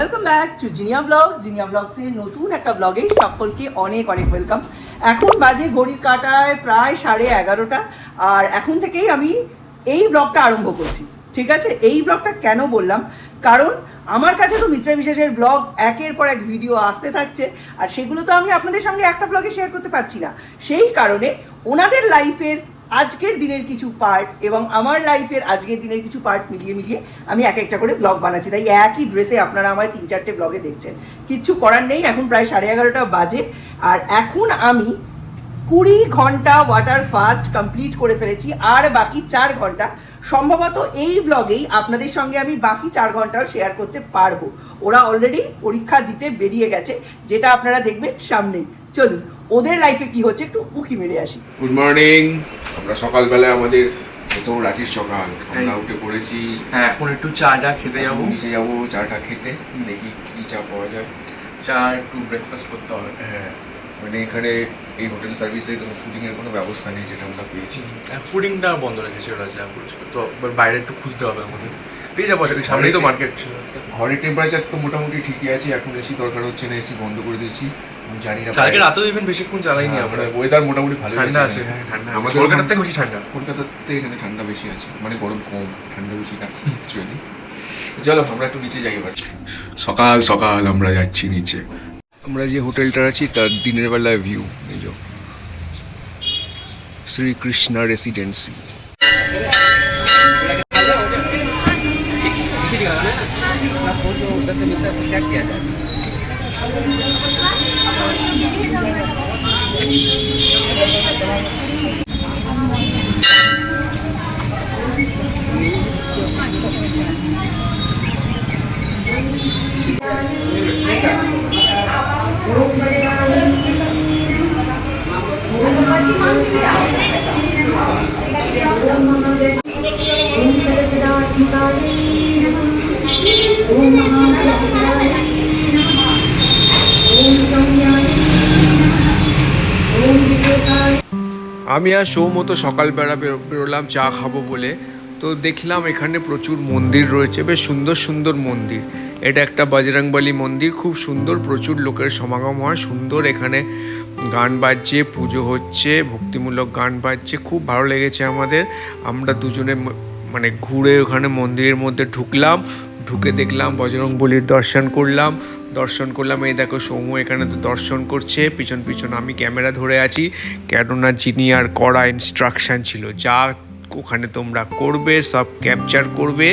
Welcome back to Jinia blogs. জিনিয়া ব্লগসের নতুন একটা ব্লগে সকলকে অনেক অনেক ওয়েলকাম। এখন বাজে ঘড়ির কাঁটায় প্রায় 11:30, আর এখন থেকেই আমি এই ব্লগটা আরম্ভ করছি। ঠিক আছে, এই ব্লগটা কেন বললাম, কারণ আমার কাছে তো মিস্টার বিশেষের ব্লগ একের পর এক ভিডিও আসতে থাকছে, আর সেগুলো তো আমি আপনাদের সঙ্গে একটা ব্লগে শেয়ার করতে পারছি না। সেই কারণে ওনাদের লাইফের আজকের দিনের কিছু পার্ট এবং আমার লাইফের আজকের দিনের কিছু পার্ট মিলিয়ে মিলিয়ে আমি এক একটা করে ব্লগ বানাচ্ছি। তাই একই ড্রেসে আপনারা আমার 3-4টে ব্লগে দেখছেন, কিচ্ছু করার নেই। এখন প্রায় 11:30 বাজে, আর এখন আমি 20 ঘন্টা ওয়াটার ফাস্ট কমপ্লিট করে ফেলেছি, আর বাকি 4 ঘন্টা সম্ভবত এই ব্লগেই আপনাদের সঙ্গে আমি বাকি 4 ঘন্টাও শেয়ার করতে পারবো। ওরা অলরেডি পরীক্ষা দিতে বেরিয়ে গেছে, যেটা আপনারা দেখবেন সামনেই। চলুন ওদের লাইফে কি হচ্ছে একটু উকি মেরে আসি। Good morning. আমরা সকালবেলায় আমাদের প্রথম রাঁচির সকাল, আমরা উঠে পড়েছি। হ্যাঁ, এখন একটু চাটা খেতে যাবো, নিচে যাবো চাটা খেতে, দেখি কি চা পাওয়া যায়। চা একটু ব্রেকফাস্ট করতে হবে। হ্যাঁ, মানে এখানে এই হোটেল সার্ভিসে কোনো ফুডিংয়ের কোনো ব্যবস্থা নেই, যেটা আমরা পেয়েছি। ফুডিংটা বন্ধ রেখেছে ওরা, যা করেছে। তো বাইরে একটু খুঁজতে হবে আমাদের, পেয়ে যাবো। সামনেই তো মার্কেট। ঘরের টেম্পারেচার তো মোটামুটি ঠিকই আছে, এখন এসি দরকার হচ্ছে না, এসি বন্ধ করে দিয়েছি। জানি না, কালকে রাতেও ইভেন বেশিক্ষণ চালাইনি আমরা। ওয়েদার মোটামুটি ভালো ঠান্ডা আছে। হ্যাঁ, ঠান্ডা। আমাদের কলকাতার থেকে বেশি ঠান্ডা। কলকাতাতে এখানে ঠান্ডা বেশি আছে, মানে গরম কম, ঠান্ডা বেশি না অ্যাকচুয়ালি। চলো আমরা একটু নিচে যাই এবার। সকাল সকাল আমরা যাচ্ছি নিচে। আমরা যে হোটেলটা আছি তার দিনের বেলায় ভিউ, এই যে শ্রীকৃষ্ণা রেসিডেন্সি। আমি আর সৌমতো সকালবেলা বেরোলাম চা খাবো বলে। তো দেখলাম এখানে প্রচুর মন্দির রয়েছে, বেশ সুন্দর সুন্দর মন্দির। এটা একটা বজরংবলী মন্দির, খুব সুন্দর, প্রচুর লোকের সমাগম হয়, সুন্দর। এখানে গান বাজছে, পুজো হচ্ছে, ভক্তিমূলক গান বাজছে, খুব ভালো লেগেছে আমাদের। আমরা দুজনে মানে ঘুরে ওখানে মন্দিরের মধ্যে ঢুকলাম, ঢুকে দেখলাম বজরংবলীর দর্শন করলাম। এই দেখো সৌম্য এখানে তো দর্শন করছে, পিছন পিছন আমি ক্যামেরা ধরে আছি, কেননা জিনিয়ার কড়া ইনস্ট্রাকশান ছিল, যা ওখানে তোমরা করবে সব ক্যাপচার করবে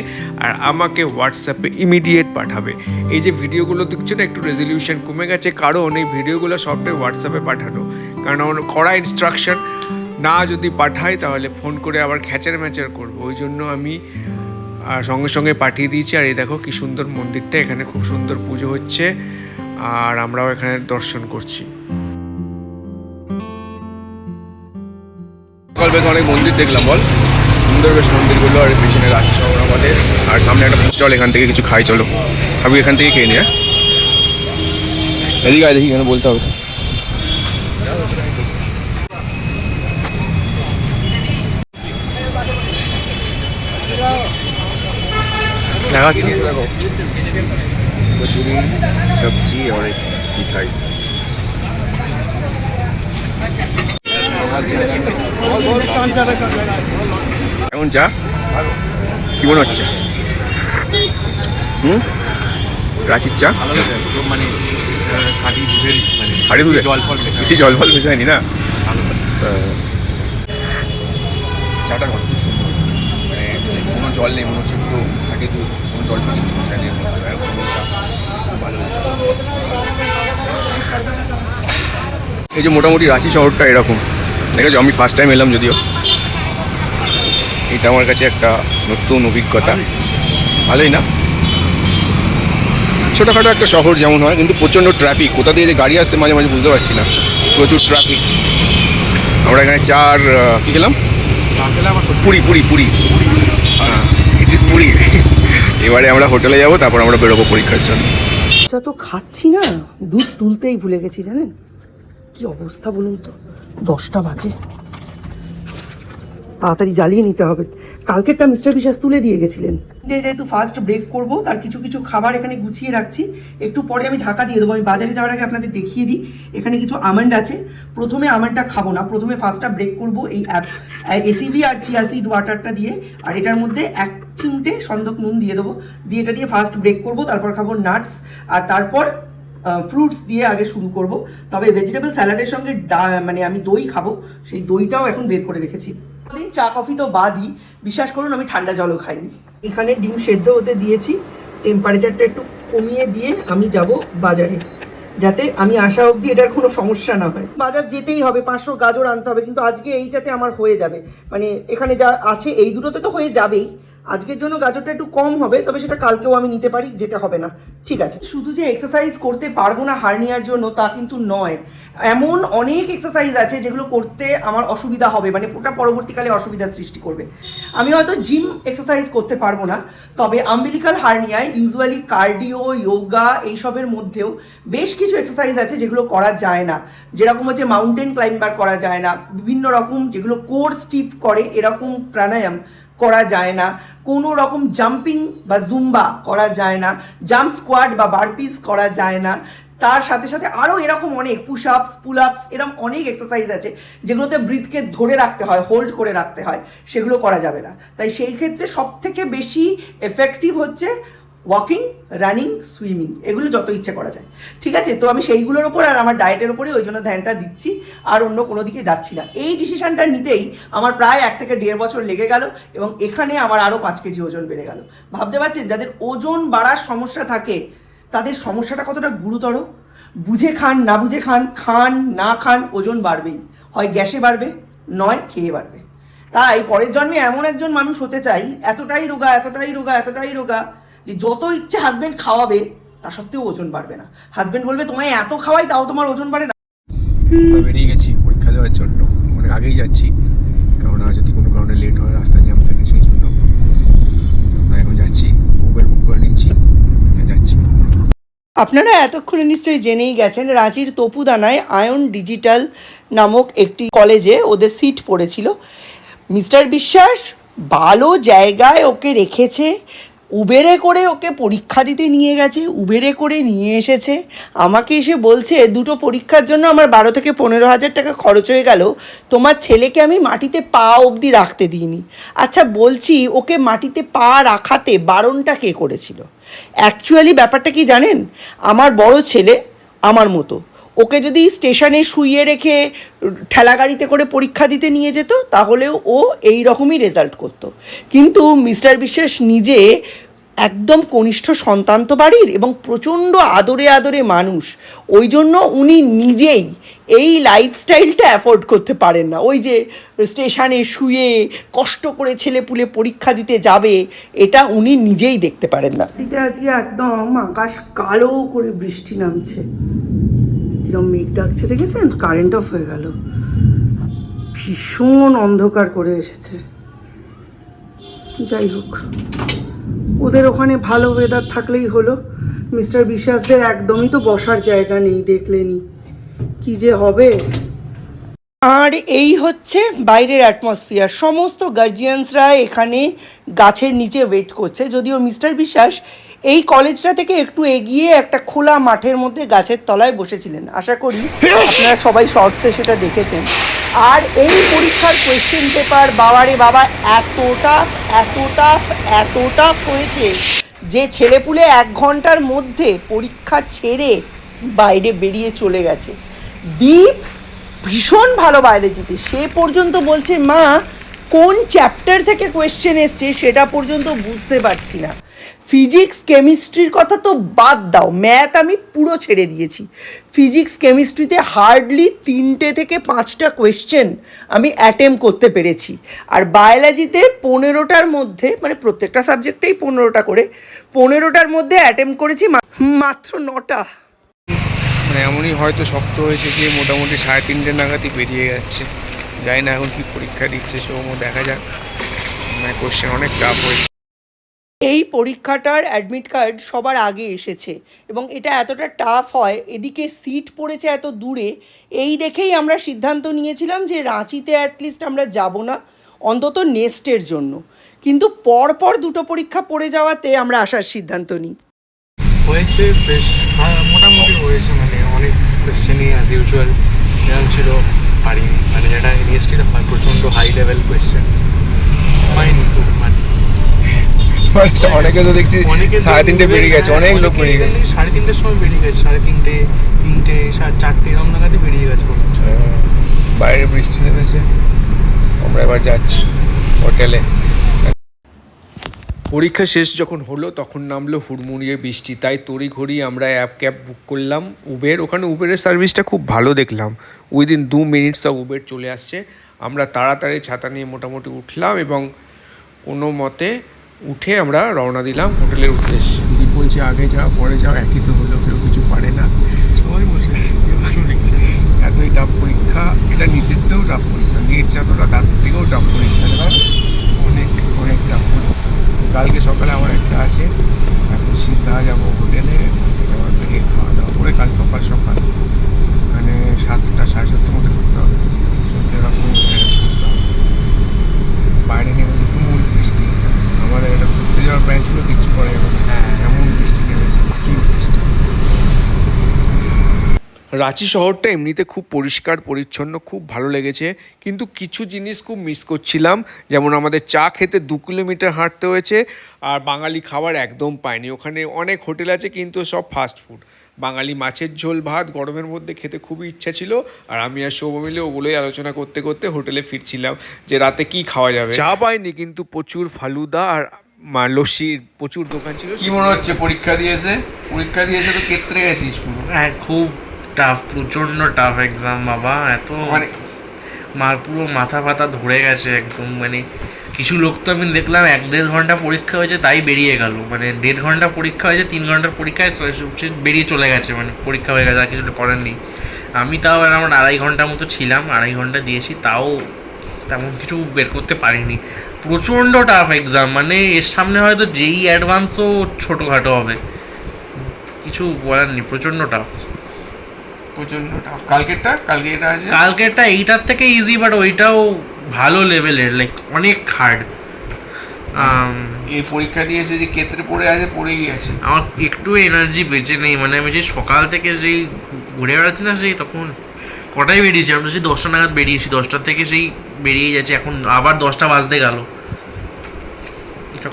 আর আমাকে হোয়াটসঅ্যাপে ইমিডিয়েট পাঠাবে। এই যে ভিডিওগুলো দেখছো না, একটু রেজলিউশন কমে গেছে, কারণ এই ভিডিওগুলো সবটাই হোয়াটসঅ্যাপে পাঠানো, কারণ আমার কড়া ইনস্ট্রাকশন না যদি পাঠাই তাহলে ফোন করে আবার খ্যাচার ম্যাচার করবো, ওই জন্য আমি সঙ্গে সঙ্গে পাঠিয়ে দিয়েছি। আর এই দেখো কি সুন্দর মন্দিরটা, এখানে খুব সুন্দর পুজো হচ্ছে আর আমরাও এখানে দর্শন করছি। সকাল বেশ অনেক মন্দির দেখলাম, বল সুন্দর বেশ মন্দিরগুলো, আর পিছনে রাশি শহর আমাদের, আর সামনে একটা চল এখান থেকে কিছু খাই, চলো আমি এখান থেকে খেয়ে নিই। এদিকে দেখি এখানে বলতে হবে। কচুরি, সবজি আর মিঠাই। এখন চা কি মনে হচ্ছে? রাঁচির চা মানে খাঁটি দুধের, মানে খাঁটি দুধের, বেশি জল ফল মেশায়নি না। চাটা খুব সুন্দর, মানে কোনো জল নেই, মনে হচ্ছে পুরো খাঁটি দুধ, কোনো জল ফল কিছু মেশায়নি। এই যে মোটামুটি রাঁচি শহরটা এরকম দেখেছো, আমি ফার্স্ট টাইম এলাম যদিও। এটা আমার কাছে একটা নতুন অভিজ্ঞতা, ভালোই না, ছোটোখাটো একটা শহর যেমন হয়, কিন্তু প্রচণ্ড ট্রাফিক। কোথা দিয়ে যে গাড়ি আসছে মাঝে মাঝে বুঝতে পারছি না, প্রচুর ট্রাফিক। আমরা এখানে চার কী খেলাম, পুরি পুরি পুরি, হ্যাঁ ইট ইজ পুরি। এবারে আমরা হোটেলে যাবো, তারপর আমরা বেরোবো পরীক্ষার জন্য। আচ্ছা, তো খাচ্ছি না, দুধ তুলতেই ভুলে গেছি, জানেন কি অবস্থা বলুন তো, 10টা বাজে। তাড়াতাড়ি জ্বালিয়ে নিতে হবে। কালকেরটা মিস্টার বিশ্বাস তুলে দিয়ে গেছিলেন। যেহেতু ফার্স্ট ব্রেক করব, তার কিছু কিছু খাবার এখানে গুছিয়ে রাখছি, একটু পরে আমি ঢাকা দিয়ে দেবো। আমি বাজারে যাওয়ার আগে আপনাদের দেখিয়ে দিই, এখানে কিছু আমন্ড আছে। প্রথমে আমন্ডটা খাবো না, প্রথমে ফার্স্টটা ব্রেক করব এই এসিভি আর চিয়া সিড ওয়াটারটা দিয়ে, আর এটার মধ্যে 1 চিমটে সন্দক নুন দিয়ে দেবো, দিয়ে এটা দিয়ে ফার্স্ট ব্রেক করব। তারপর খাবো নাটস, আর তারপর ফ্রুটস দিয়ে আগে শুরু করব। তবে ভেজিটেবল স্যালাডের সঙ্গে মানে আমি দই খাবো, সেই দইটাও এখন বের করে রেখেছি। দিন চা কফি তো বাদই, বিশ্বাস করুন আমি ঠান্ডা জলও খাইনি। এখানে ডিম সেদ্ধ হতে দিয়েছি, টেম্পারেচারটা একটু কমিয়ে দিয়ে আমি যাব বাজারে, যাতে আমি আসা অবধি এটার কোনো সমস্যা না হয়। বাজার যেতেই হবে, 500 গাজর আনতে হবে, কিন্তু আজকে এইটাতে আমার হয়ে যাবে, মানে এখানে যা আছে এই দুটোতে তো হয়ে যাবেই। আজকের জন্য গাজরটা একটু কম হবে, তবে সেটা কালকেও আমি নিতে পারি, যেতে হবে না, ঠিক আছে। শুধু যে এক্সারসাইজ করতে পারবো না হার্নিয়ার জন্য তা কিন্তু নয়, এমন অনেক এক্সারসাইজ আছে যেগুলো করতে আমার অসুবিধা হবে, মানে ওটা পরবর্তীকালে অসুবিধার সৃষ্টি করবে। আমি হয়তো জিম এক্সারসাইজ করতে পারবো না, তবে আম্বিলিকাল হার্নিয়ায় ইউজুয়ালি কার্ডিও, যোগা এইসবের মধ্যেও বেশ কিছু এক্সারসাইজ আছে যেগুলো করা যায় না, যেরকম হচ্ছে মাউন্টেন ক্লাইম্বার করা যায় না, বিভিন্ন রকম যেগুলো কোর স্টিফ করে এরকম প্রাণায়াম করা যায় না, কোনো রকম জাম্পিং বা জুম্বা করা যায় না, জাম্প স্কোয়াড বা বারপিস করা যায় না। তার সাথে সাথে আরও এরকম অনেক পুশ আপস, পুল আপস, এরকম অনেক এক্সারসাইজ আছে যেগুলোতে ব্রিথকে ধরে রাখতে হয়, হোল্ড করে রাখতে হয়, সেগুলো করা যাবে না। তাই সেই ক্ষেত্রে সব থেকে বেশি এফেক্টিভ হচ্ছে ওয়াকিং, রানিং, সুইমিং, এগুলো যত ইচ্ছে করা যায়, ঠিক আছে। তো আমি সেইগুলোর ওপর আর আমার ডায়েটের ওপরে ওই জন্য ধ্যানটা দিচ্ছি, আর অন্য কোনো দিকে যাচ্ছি না। এই ডিসিশনটা নিতেই আমার প্রায় 1 থেকে 1.5 বছর লেগে গেল, এবং এখানে আমার আরও 5 কেজি ওজন বেড়ে গেল। ভাবতে পারছেন, যাদের ওজন বাড়ার সমস্যা থাকে তাদের সমস্যাটা কতটা গুরুতর। বুঝে খান না বুঝে খান, খান না খান, ওজন বাড়বেই, হয় গ্যাসে বাড়বে নয় খেয়ে বাড়বে। তাই পরের জন্মে এমন একজন মানুষ হতে চাই, এতটাই রোগা, এতটাই রোগা, এতটাই রোগা যে যত ইচ্ছে হাজবেন্ড খাওয়াবে তা সত্ত্বেও ওজন বাড়বে না। হাজবেন্ড বলবে তোমায় এত খাওয়াই তাও তোমার ওজন বাড়ে না। বেরিয়ে গেছি পরীক্ষা দেওয়ার জন্য, অনেক আগেই যাচ্ছি, কারণ যদি কোনো কারণে লেট হয়, রাস্তা জ্যাম থাকে, সেই জন্য আমরা এখন যাচ্ছি, উবের বুক করে নিচ্ছি, যাচ্ছি। আপনারা এতক্ষণে নিশ্চয়ই জেনেই গেছেন, রাঁচির তপুদানায় আয়ন ডিজিটাল নামক একটি কলেজে ওদের সিট পড়েছিল। মিস্টার বিশ্বাস ভালো জায়গায় ওকে রেখেছে, উবেরে করে ওকে পরীক্ষা দিতে নিয়ে গেছে, উবেরে করে নিয়ে এসেছে। আমাকে এসে বলছে 2টো পরীক্ষার জন্য আমার 12 থেকে 15,000 টাকা খরচ হয়ে গেল, তোমার ছেলেকে আমি মাটিতে পা অবধি রাখতে দিইনি। আচ্ছা বলছি, ওকে মাটিতে পা রাখাতে বারণটা কে করেছিল? অ্যাকচুয়ালি ব্যাপারটা কি জানেন, আমার বড় ছেলে আমার মতো, ওকে যদি স্টেশনে শুইয়ে রেখে ঠেলাগাড়িতে করে পরীক্ষা দিতে নিয়ে যেত তাহলেও ও এই রকমই রেজাল্ট করতো। কিন্তু মিস্টার বিশ্বাস নিজে একদম কনিষ্ঠ সন্তান তো বাড়ির, এবং প্রচণ্ড আদরে আদরে মানুষ, ওই জন্য উনি নিজেই এই লাইফস্টাইলটা অ্যাফোর্ড করতে পারেন না। ওই যে স্টেশনে শুয়ে কষ্ট করে ছেলেপুলে পরীক্ষা দিতে যাবে, এটা উনি নিজেই দেখতে পারেন না। এটা আজকে একদম আকাশ কালো করে বৃষ্টি নামছে, কিরম মেঘ ডাকছে দেখেছেন, কারেন্ট অফ হয়ে গেল, ভীষণ অন্ধকার করে এসেছে। যাই হোক, ওদের ওখানে ভালো ওয়েদার থাকলেই হলো, মিস্টার বিশ্বাসদের একদমই তো বসার জায়গা নেই, দেখলেনি কি যে হবে। আর এই হচ্ছে বাইরের অ্যাটমসফিয়ার, সমস্ত গার্জিয়ানসরা এখানে গাছের নিচে ওয়েট করছে, যদিও মিস্টার বিশ্বাস এই কলেজটা থেকে একটু এগিয়ে একটা খোলা মাঠের মধ্যে গাছের তলায় বসেছিলেন, আশা করি আপনারা সবাই শর্টসে সেটা দেখেছেন। আর এই পরীক্ষার কোয়েশ্চেন পেপার বাবারে বাবা এতটা এতটা এতটা হয়েছে যে ছেলেপুলে 1 ঘন্টার মধ্যে পরীক্ষা ছেড়ে বাইরে বেরিয়ে চলে গেছে। দীপ ভীষণ ভালো বায়োলজিতে, সে পর্যন্ত বলছে মা কোন চ্যাপ্টার থেকে কোয়েশ্চেন এসছে সেটা পর্যন্ত বুঝতে পারছি না। ফিজিক্স কেমিস্ট্রির কথা তো বাদ দাও, ম্যাথ আমি পুরো ছেড়ে দিয়েছি। ফিজিক্স কেমিস্ট্রিতে হার্ডলি 3টে থেকে 5টা কোয়েশ্চেন আমি অ্যাটেম্প করতে পেরেছি, আর বায়োলজিতে 15টার মধ্যে, মানে প্রত্যেকটা সাবজেক্টেই 15টা করে, 15টার মধ্যে অ্যাটেম্প করেছি মাত্র 9টা। মানে এমনই হয়তো শক্ত হয়েছে যে মোটামুটি 3:30 নাগাদই বেরিয়ে যাচ্ছে। জানি না এখন কি পরীক্ষা দিচ্ছে, সেরকম দেখা যাক। মানে কোশ্চেন অনেক টাফ হয়েছে। এই পরীক্ষাটার অ্যাডমিট কার্ড সবার আগে এসেছে, এবং এটা এতটা টাফ হয়, এদিকে সিট পড়েছে এত দূরে, এই দেখেই আমরা সিদ্ধান্ত নিয়েছিলাম যে রাঁচিতে অ্যাটলিস্ট আমরা যাব না, অন্তত নেক্সটের জন্য। কিন্তু পরপর দুটো পরীক্ষা পড়ে যাওয়াতে আমরা আসার সিদ্ধান্ত নিই। হয়েছে বেশ মোটামুটি হয়েছে, মানে অনেক কোয়েশ্চেনই অ্যাজ ইউজুয়াল যেরকম ছিল পারিনি, মানে যেটা ইউনিভার্সিটিতে হয় প্রচণ্ড হাই লেভেল কোয়েশ্চেন্স হয়নি তো, মানে অনেকে তো দেখছি 3:30 বেরিয়ে গেছে, অনেক লোক বেরিয়ে গেছে। 3:30-র সময় বেরিয়ে গেছে, 3:30, 3টে, 4টে এরকম নাগাদে বেরিয়ে গেছে। বাইরে বৃষ্টি নেমেছে, আমরা এবার যাচ্ছি হোটেলে। পরীক্ষা শেষ যখন হলো তখন নামলো হুড়মুড়িয়ে বৃষ্টি, তাই তড়িঘড়ি আমরা ক্যাব বুক করলাম উবের। ওখানে উবেরের সার্ভিসটা খুব ভালো দেখলাম, উইদিন 2 মিনিটস সব উবের চলে আসছে। আমরা তাড়াতাড়ি ছাতা নিয়ে মোটামুটি উঠলাম এবং কোনো মতে উঠে আমরা রওনা দিলাম হোটেলের উদ্দেশ্যে। দীপ বলছে আগে যাও পরে যাও, একই তো হলো, কেউ কিছু পারে না, সবাই বসে আছে, কেউ দেখছে না। এতই টাফ পরীক্ষা, এটা নিজেরটাও টাফ পরীক্ষা, নেট যতটা তার থেকেও টাফ পরীক্ষা, অনেক অনেক টাফ পরীক্ষা। কালকে সকালে আমার একটা আছে, এখন সিধা যাবো হোটেলে, ওখান থেকে আবার বেরিয়ে খাওয়া দাওয়া করে কাল সকাল সকাল মানে 7টা 7:30 মধ্যে ঢুকতে হবে, তো সেরকম ম্যানেজ করতে হবে। বাইরে নেমেছে তুমুল বৃষ্টি, আমাদের এটা ঘুরতে যাওয়ার প্ল্যান ছিল, কিচ্ছু করে যাবে না, এমন বৃষ্টি নেমেছে, প্রচুর বৃষ্টি। রাঁচি শহরটা এমনিতে খুব পরিষ্কার পরিচ্ছন্ন, খুব ভালো লেগেছে, কিন্তু কিছু জিনিস খুব মিস করছিলাম। যেমন আমাদের চা খেতে 2 কিলোমিটার হাঁটতে হয়েছে, আর বাঙালি খাবার একদম পাইনি। ওখানে অনেক হোটেল আছে কিন্তু সব ফাস্ট ফুড। বাঙালি মাছের ঝোল ভাত গরমের মধ্যে খেতে খুবই ইচ্ছা ছিল, আর আমি আর সৌম মিলে ওগুলোই আলোচনা করতে করতে হোটেলে ফিরছিলাম যে রাতে কি খাওয়া যাবে। চা পাইনি কিন্তু প্রচুর ফালুদা আর লস্যির প্রচুর দোকান ছিল। কি মনে হচ্ছে পরীক্ষা দিয়েছে তো কেটে গেছিস পুরো? হ্যাঁ, খুব টাফ, প্রচণ্ড টাফ এক্সাম বাবা, এত মানে পুরো মাথা ফাথা ধরে গেছে একদম। মানে কিছু লোক তো আমি দেখলাম 1-1.5 ঘন্টা পরীক্ষা হয়েছে তাই বেরিয়ে গেল, মানে 1.5 ঘন্টা পরীক্ষা হয়েছে, 3 ঘন্টার পরীক্ষায় বেরিয়ে চলে গেছে, মানে পরীক্ষা হয়ে গেছে আর কিছু করার নেই। আমি তাও আমার 2.5 ঘন্টার মতো ছিলাম, 2.5 ঘন্টা দিয়েছি, তাও তেমন কিছু বের করতে পারিনি। প্রচণ্ড টাফ এক্সাম, মানে এর সামনে হয়তো যেই অ্যাডভান্সও ছোটোখাটো হবে, কিছু বলার নেই, প্রচণ্ড টাফ। প্রচন্ড টাফ। কালকেরটা আছে, কালকেরটা এইটার থেকে ইজি, বাট ওইটাও ভালো লেভেলের, লাইক অনেক হার্ড। এই পরীক্ষা দিয়ে এসে যে ক্ষেত্রে পড়েই আছে, আমার একটু এনার্জি বেঁচে নেই, মানে আমি সেই সকাল থেকে যেই ঘুরে বেড়াচ্ছি না, সেই তখন কটায় বেরিয়েছি, আমরা সেই 10টা নাগাদ বেরিয়েছি, 10টার থেকে সেই বেরিয়ে যাচ্ছে, এখন আবার 10টা বাজতে গেল।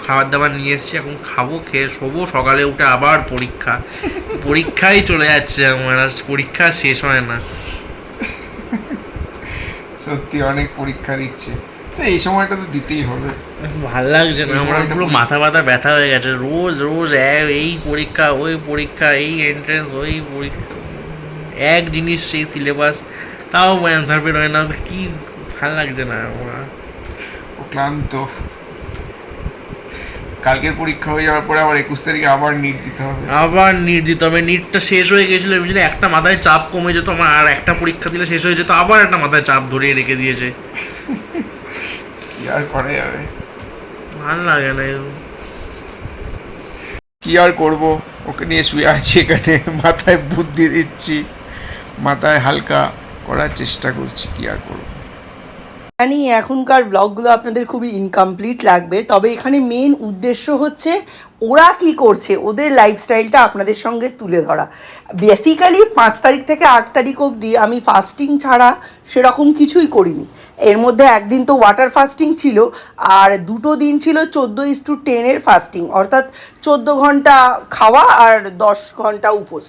খাবার দাবার নিয়ে এসেছি, এখন খাবো, খেয়ে শোবো, সকালে উঠে আবার পরীক্ষাই চলে যাচ্ছে আমার, আর পরীক্ষা শেষ হয় না। সত্যি অনেক পরীক্ষা দিচ্ছে, তো এই সময়টা তো দিতেই হবে। ভাল লাগছে না, আমার পুরো মাথা ব্যথা হয়ে গেছে, রোজ রোজ এই পরীক্ষা ওই পরীক্ষা, এই এন্ট্রেন্স ওই পরীক্ষা, এক জিনিস সেই সিলেবাস, তাও অ্যান্সার বের হয় না, কি ভাল লাগছে না আমার। ও ক্লান্ত। কালকের পরীক্ষা হয়ে যাওয়ার পরে আবার 21 তারিখে আবার নিট দিতে হবে। নিটটা শেষ হয়ে গেছিলো, বুঝলি, একটা মাথায় চাপ কমে যেত আমার, আর একটা পরীক্ষা দিলে শেষ হয়ে যেত, আবার একটা মাথায় চাপ ধরিয়ে রেখে দিয়েছে। কি আর করা যাবে, ভাল লাগে না। কি আর করব, ওকে নিয়ে শুয়ে আছি এখানে, মাথায় বুদ্ধি দিচ্ছি, মাথায় হালকা করার চেষ্টা করছি, কি আর করব। জানি এখনকার ব্লগগুলো আপনাদের খুবই ইনকমপ্লিট লাগবে, তবে এখানে মেন উদ্দেশ্য হচ্ছে ওরা কি করছে, ওদের লাইফস্টাইলটা আপনাদের সঙ্গে তুলে ধরা। বেসিক্যালি 5 তারিখ থেকে 8 তারিখ অবধি আমি ফাস্টিং ছাড়া সেরকম কিছুই করিনি। এর মধ্যে একদিন তো ওয়াটার ফাস্টিং ছিল, আর 2 দিন ছিল 14:10 ফাস্টিং, অর্থাৎ 14 ঘন্টা খাওয়া আর 10 ঘন্টা উপোস,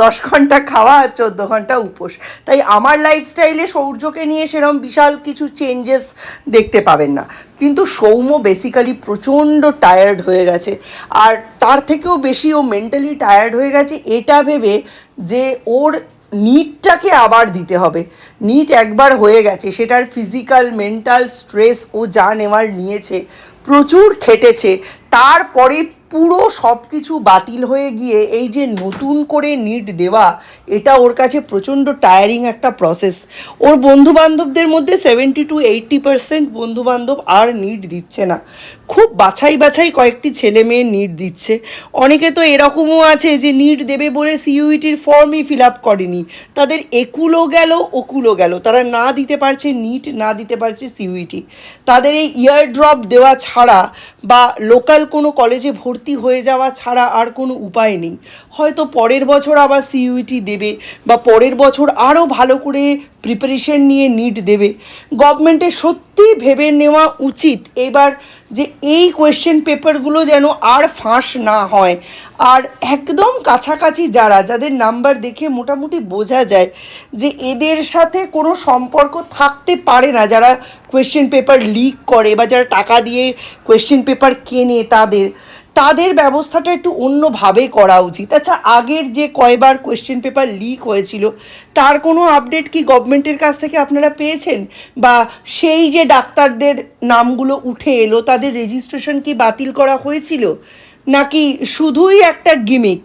10 ঘন্টা খাওয়া আর 14 ঘন্টা উপোস। তাই আমার লাইফস্টাইলে সৌর্যকে নিয়ে সেরকম বিশাল কিছু চেঞ্জেস দেখতে পাবেন না, কিন্তু সৌম্য বেসিক্যালি প্রচণ্ড টায়ার্ড হয়ে গেছে, আর তার থেকেও বেশি ও মেন্টালি টায়ার্ড হয়ে গেছে এটা ভেবে যে ওর নিটটাকে আবার দিতে হবে। নিট একবার হয়ে গেছে, সেটার ফিজিক্যাল মেন্টাল স্ট্রেস ও যা নেওয়ার নিয়েছে, প্রচুর খেটেছে, তারপরে পুরো সব কিছু বাতিল হয়ে গিয়ে এই যে নতুন করে নিট দেওয়া, এটা ওর কাছে প্রচণ্ড টায়ারিং একটা প্রসেস। ওর বন্ধুবান্ধবদের মধ্যে 70 to 80% বন্ধুবান্ধব আর নিট দিচ্ছে না, খুব বাছাই বাছাই কয়েকটি ছেলে মেয়ে নিট দিচ্ছে। অনেকে তো এরকমও আছে যে নিট দেবে বলে সিইউইটির ফর্মই ফিল আপ করেনি, তাদের একুলও গেল ওকুলও গেল, তারা না দিতে পারছে নিট, না দিতে পারছে সিইউইটি। তাদের এই ইয়ার ড্রপ দেওয়া ছাড়া বা লোকাল কোনো কলেজে ভর্তি হয়ে যাওয়া ছাড়া আর কোনো উপায় নেই। হয়তো পরের বছর আবার সিইউইটি দেবে বা পরের বছর আরও ভালো করে প্রিপারেশন নিয়ে নিট দেবে। গভর্নমেন্টের সত্যি ভেবে নেওয়া উচিত এবার যে এই কোয়েশ্চেন পেপারগুলো যেন আর ফাঁস না হয়। আর একদম কাছাকাছি যাদের নাম্বার দেখে মোটামুটি বোঝা যায় যে এদের সাথে কোনো সম্পর্ক থাকতে পারে না, যারা কোয়েশ্চেন পেপার লিক করে বা যারা টাকা দিয়ে কোয়েশ্চেন পেপার কেনে, তাদের ব্যবস্থাটা একটু অন্যভাবে করা উচিত। আচ্ছা, আগের যে কয়বার কোয়েশ্চেন পেপার লিক হয়েছিল তার কোনো আপডেট কি গভর্নমেন্টের কাছ থেকে আপনারা পেয়েছেন? বা সেই যে ডাক্তারদের নামগুলো উঠে এলো তাদের রেজিস্ট্রেশন কি বাতিল করা হয়েছিল, নাকি শুধুই একটা গিমিক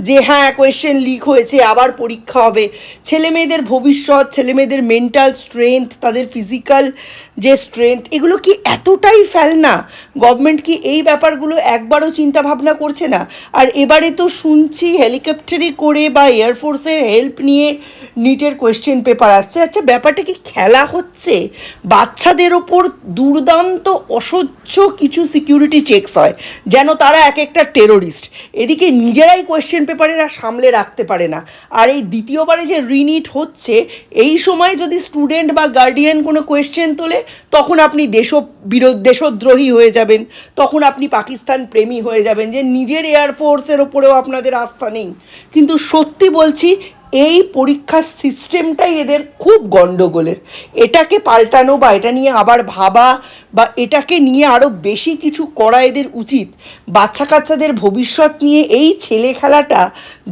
যে হ্যাঁ কোয়েশ্চেন লিক হয়েছে আবার পরীক্ষা হবে? ছেলেমেয়েদের ভবিষ্যৎ, ছেলেমেয়েদের মেন্টাল স্ট্রেংথ, তাদের ফিজিক্যাল যে স্ট্রেংথ, এগুলো কি এতটাই ফেলনা? গভর্নমেন্ট কি এই ব্যাপারগুলো একবারও চিন্তা ভাবনা করছে না? আর এবারে তো শুনছি হেলিকপ্টারে করে বা এয়ারফোর্সের হেল্প নিয়ে নিটের কোয়েশ্চেন পেপার আসছে। আচ্ছা, ব্যাপারটা কি খেলা হচ্ছে? বাচ্চাদের ওপর দুর্দান্ত অসহ্য কিছু সিকিউরিটি চেকস হয় যেন তারা এক একটা টেরোরিস্ট। এদিকে নিজেরাই কোয়েশ্চেন পেপারেরা সামলে রাখতে পারে না। আর এই দ্বিতীয়বারে যে রিনিট হচ্ছে, এই সময় যদি স্টুডেন্ট বা গার্ডিয়ান কোনো কোয়েশ্চেন তোলে তখন আপনি দেশদ্রোহী হয়ে যাবেন, তখন আপনি পাকিস্তান প্রেমী হয়ে যাবেন যে নিজের এয়ারফোর্সের ওপরেও আপনাদের আস্থা নেই। কিন্তু সত্যি বলছি, এই পরীক্ষার সিস্টেমটাই এদের খুব গণ্ডগোলের। এটাকে পাল্টানো বা এটা নিয়ে আবার ভাবা বা এটাকে নিয়ে আরও বেশি কিছু করা এদের উচিত। বাচ্চা কাচ্চাদের ভবিষ্যৎ নিয়ে এই ছেলে খেলাটা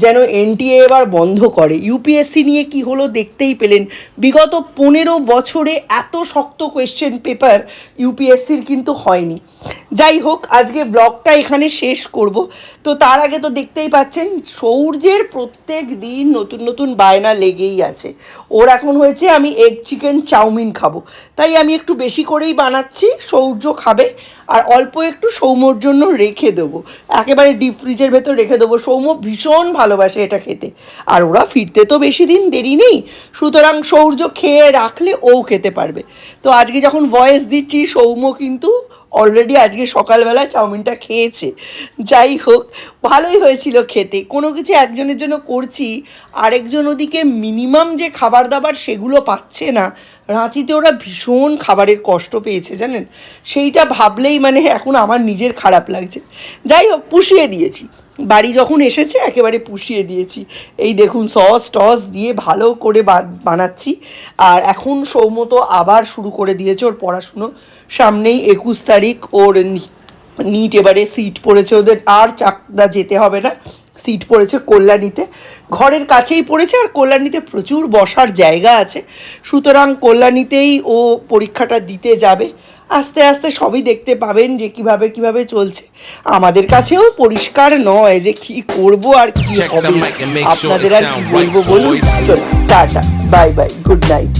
যেন এনটিএ এবার বন্ধ করে। ইউপিএসসি নিয়ে কি হলো দেখতেই পেলেন, বিগত 15 বছরে এত শক্ত কোয়েশ্চেন পেপার ইউপিএসসির কিন্তু হয়নি। যাই হোক, আজকে ব্লগটা এখানে শেষ করব। তো তার আগে তো দেখতেই পাচ্ছেন সৌর্যের প্রত্যেক দিন নতুন নতুন বায়না লেগেই আছে। ওর এখন হয়েছে আমি এগ চিকেন চাউমিন খাবো, তাই আমি একটু বেশি করেই বানাচ্ছি, সৌর্য খাবে। আর অল্প একটু সৌম্যর জন্য রেখে দেবো, একেবারে ডিপ ফ্রিজের ভেতর রেখে দেবো। সৌম্য ভীষণ ভালোবাসে এটা খেতে, আর ওরা ফিরতে তো বেশি দিন দেরি নেই, সুতরাং সৌর্য খেয়ে রাখলে ও খেতে পারবে। তো আজকে যখন ভয়েস দিচ্ছি সৌম্য কিন্তু অলরেডি আজকে সকালবেলা চাউমিনটা খেয়েছে। যাই হোক, ভালোই হয়েছিল খেতে। কোনো কিছু একজনের জন্য করছি, আরেকজন ওদিকে মিনিমাম যে খাবার দাবার সেগুলো পাচ্ছে না। রাঁচিতে ওরা ভীষণ খাবারের কষ্ট পেয়েছে জানেন, সেইটা ভাবলেই মানে এখন আমার নিজের খারাপ লাগছে। যাই হোক, পুষিয়ে দিয়েছি, বাড়ি যখন এসেছে একেবারে পুষিয়ে দিয়েছি। এই দেখুন সস টস দিয়ে ভালো করে বানাচ্ছি। আর এখন সৌম্য তো আবার শুরু করে দিয়েছে ওর পড়াশুনো। সামনেই 21 তারিখ ওর নিট, এবারে সিট পড়েছে ওদের, আর চাকদা যেতে হবে না, সিট পড়েছে কল্যাণীতে। ঘরের কাছেই পড়েছে, আর কল্যাণীতে প্রচুর বসার জায়গা আছে, সুতরাং কল্যাণীতেই ও পরীক্ষাটা দিতে যাবে। আস্তে আস্তে সবই দেখতে পাবেন যে কিভাবে চলছে। আমাদের কাছেও পরিষ্কার নয় যে কি করব আর কি হবে, আপনাদের আর কি বলবো বলুন। Tata, bye bye, good night.